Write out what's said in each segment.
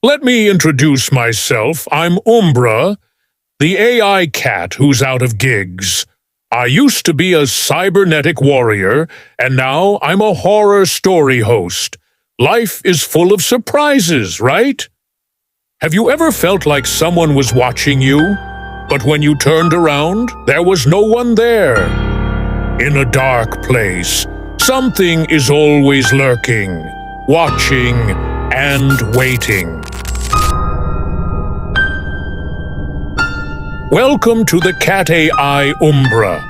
Let me introduce myself. I'm Umbra, the AI cat who's out of gigs. I used to be a cybernetic warrior, and now I'm a horror story host. Life is full of surprises, right? Have you ever felt like someone was watching you, but when you turned around, there was no one there? In a dark place, something is always lurking, watching, and waiting. Welcome to the Cat AI Umbra,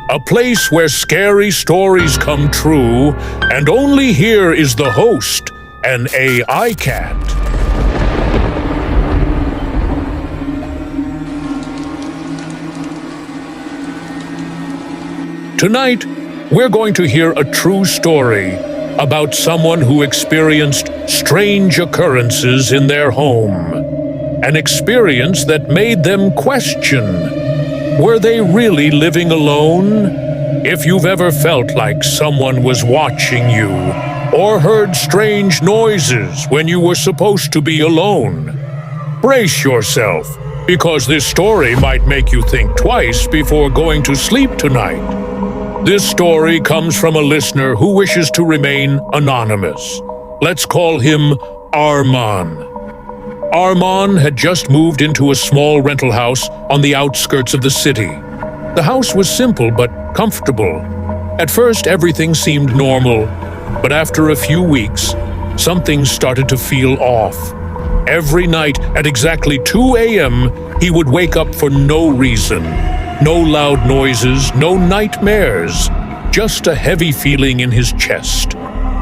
a place where scary stories come true, and only here is the host, an AI cat. Tonight, we're going to hear a true story about someone who experienced strange occurrences in their home. An experience that made them question, were they really living alone? If you've ever felt like someone was watching you, or heard strange noises when you were supposed to be alone, brace yourself, because this story might make you think twice before going to sleep tonight. This story comes from a listener who wishes to remain anonymous. Let's call him Arman. Arman had just moved into a small rental house on the outskirts of the city. The house was simple but comfortable. At first, everything seemed normal, but after a few weeks, something started to feel off. Every night at exactly 2 a.m., he would wake up for no reason. No loud noises, no nightmares, just a heavy feeling in his chest,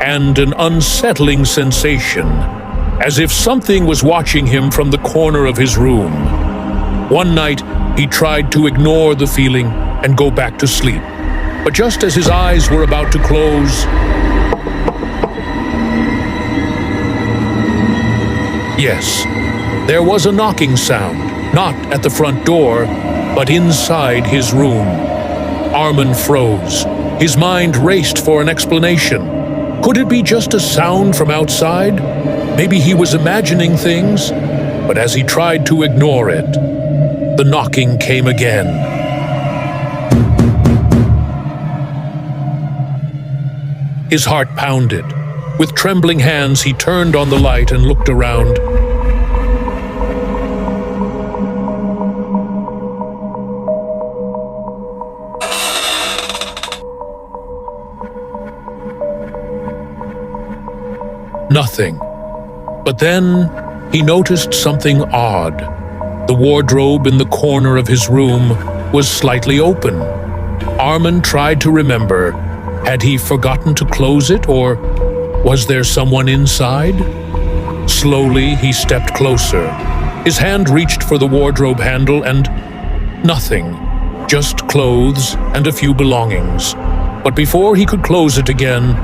and an unsettling sensation, as if something was watching him from the corner of his room. One night, he tried to ignore the feeling and go back to sleep. But just as his eyes were about to close, yes, there was a knocking sound, not at the front door, but inside his room. Arman froze. His mind raced for an explanation. Could it be just a sound from outside? Maybe he was imagining things, but as he tried to ignore it, the knocking came again. His heart pounded. With trembling hands, he turned on the light and looked around. Nothing. But then he noticed something odd. The wardrobe in the corner of his room was slightly open. Arman tried to remember. Had he forgotten to close it, or was there someone inside? Slowly, he stepped closer. His hand reached for the wardrobe handle and nothing. Just clothes and a few belongings. But before he could close it again,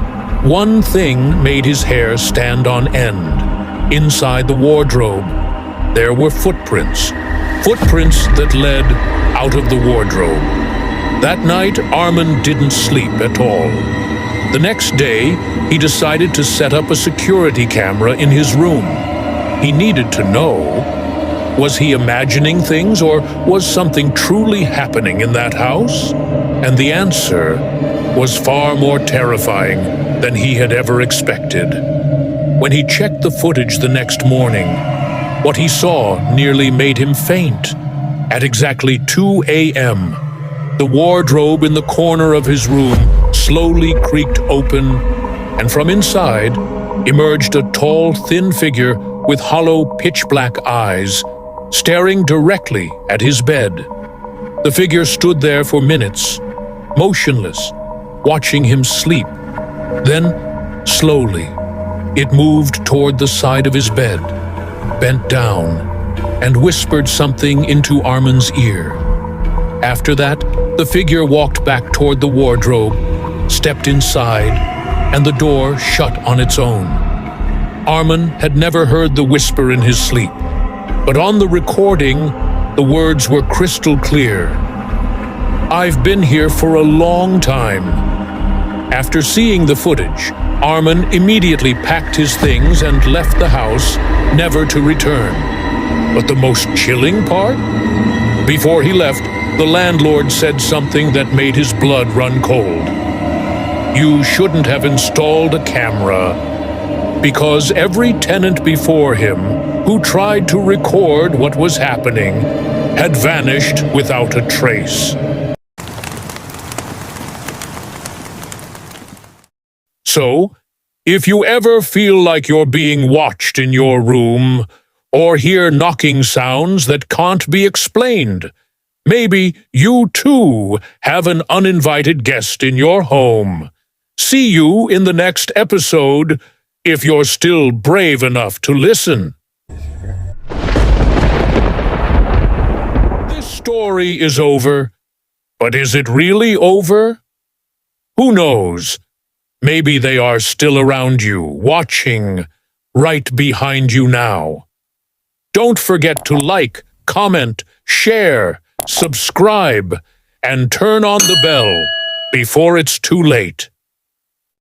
one thing made his hair stand on end. Inside the wardrobe, there were footprints. Footprints that led out of the wardrobe. That night, Arman didn't sleep at all. The next day, he decided to set up a security camera in his room. He needed to know, was he imagining things, or was something truly happening in that house? And the answer was far more terrifying than he had ever expected. When he checked the footage the next morning, what he saw nearly made him faint. At exactly 2 a.m., the wardrobe in the corner of his room slowly creaked open, and from inside emerged a tall, thin figure with hollow, pitch-black eyes, staring directly at his bed. The figure stood there for minutes, motionless, watching him sleep. Then, slowly, it moved toward the side of his bed, bent down, and whispered something into Arman's ear. After that, the figure walked back toward the wardrobe, stepped inside, and the door shut on its own. Arman had never heard the whisper in his sleep, but on the recording, the words were crystal clear. "I've been here for a long time." After seeing the footage, Armin immediately packed his things and left the house, never to return. But the most chilling part? Before he left, the landlord said something that made his blood run cold. You shouldn't have installed a camera, because every tenant before him who tried to record what was happening had vanished without a trace. So, if you ever feel like you're being watched in your room, or hear knocking sounds that can't be explained, maybe you too have an uninvited guest in your home. See you in the next episode, if you're still brave enough to listen. This story is over, but is it really over? Who knows? Maybe they are still around you, watching, right behind you now. Don't forget to like, comment, share, subscribe, and turn on the bell before it's too late.